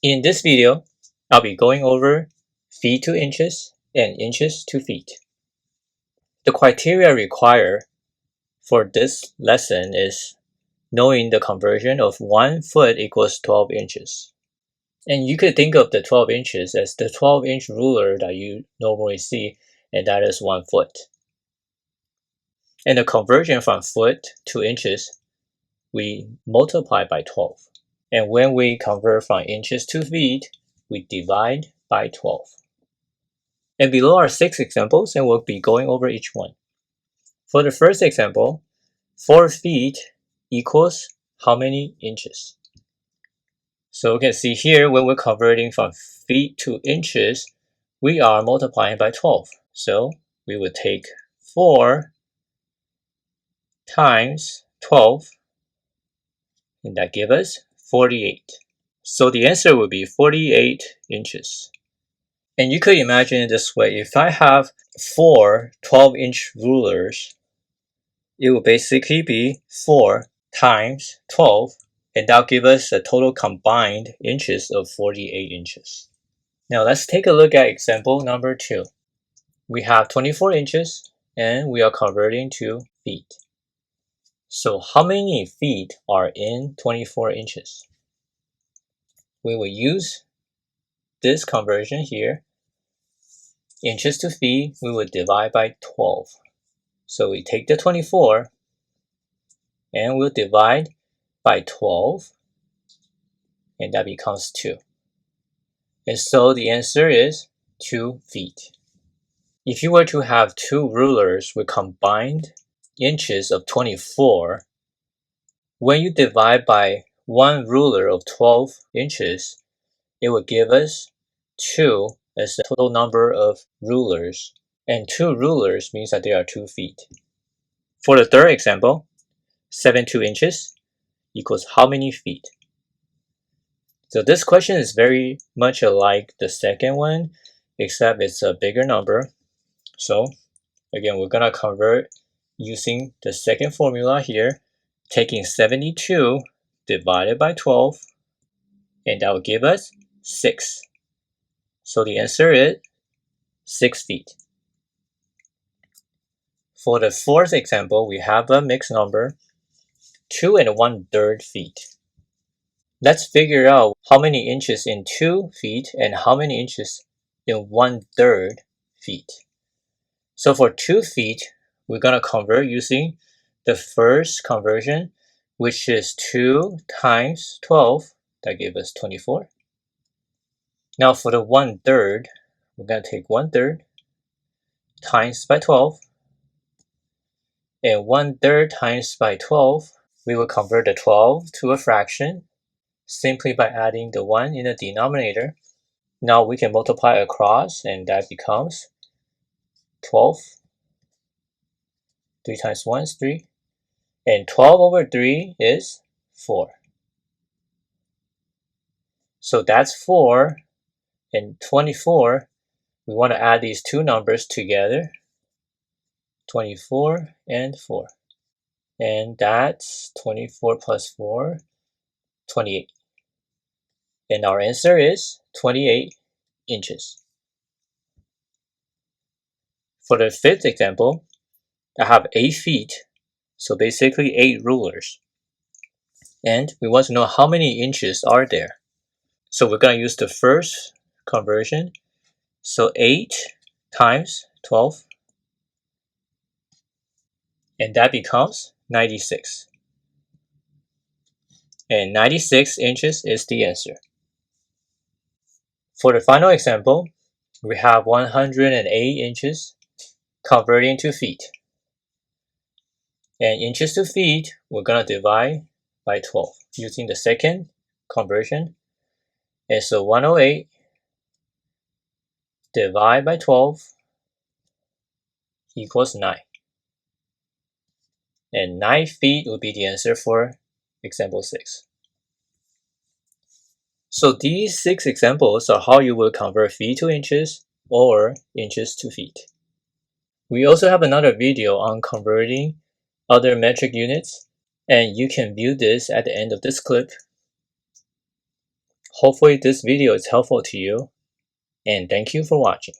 In this video, I'll be going over feet to inches and inches to feet. The criteria required for this lesson is knowing the conversion of 1 foot equals 12 inches. And you could think of the 12 inches as the 12-inch ruler that you normally see, and that is 1 foot. And the conversion from foot to inches, we multiply by 12. And when we convert from inches to feet, we divide by 12. And below are 6 examples, and we'll be going over each one. For the first example, 4 feet equals how many inches? So we can see here, when we're converting from feet to inches, we are multiplying by 12. So we would take 4 times 12, and that gives us 48. So the answer would be 48 inches. And you could imagine it this way: if I have 4 12-inch rulers, it will basically be 4 times 12, and that'll give us a total combined inches of 48 inches. Now let's take a look at example number 2. We have 24 inches, and we are converting to feet. So how many feet are in 24 inches? We will use this conversion here. Inches to feet, we would divide by 12. So we take the 24 and we'll divide by 12, and that becomes 2. And so the answer is 2 feet. If you were to have 2 rulers with combined inches of 24, when you divide by one ruler of 12 inches, it would give us 2 as the total number of rulers. And 2 rulers means that there are 2 feet. For the third example, 72 inches equals how many feet? So this question is very much alike the second one, except it's a bigger number. So again, we're gonna convert using the second formula here, taking 72 divided by 12, and that will give us 6. So the answer is 6 feet. For the fourth example, we have a mixed number, 2 1/3 feet. Let's figure out how many inches in 2 feet and how many inches in 1/3 feet. So for 2 feet, we're going to convert using the first conversion, which is 2 times 12. That gives us 24. Now for the 1/3, we're going to take 1/3 times by 12. And 1/3 times by 12, we will convert the 12 to a fraction simply by adding the 1 in the denominator. Now we can multiply across, and that becomes 12. 3 times 1 is 3. And 12 over 3 is 4. So that's 4. And 24, we want to add these two numbers together. 24 and 4. And that's 24 plus 4, 28. And our answer is 28 inches. For the fifth example, I have 8 feet, so basically 8 rulers. And we want to know how many inches are there. So we're going to use the first conversion. So 8 times 12, and that becomes 96. And 96 inches is the answer. For the final example, we have 108 inches converting to feet. And inches to feet, we're going to divide by 12 using the second conversion. And so 108 divided by 12 equals 9. And 9 feet would be the answer for example 6. So these 6 examples are how you will convert feet to inches or inches to feet. We also have another video on converting other metric units, and you can view this at the end of this clip. Hopefully this video is helpful to you, and thank you for watching.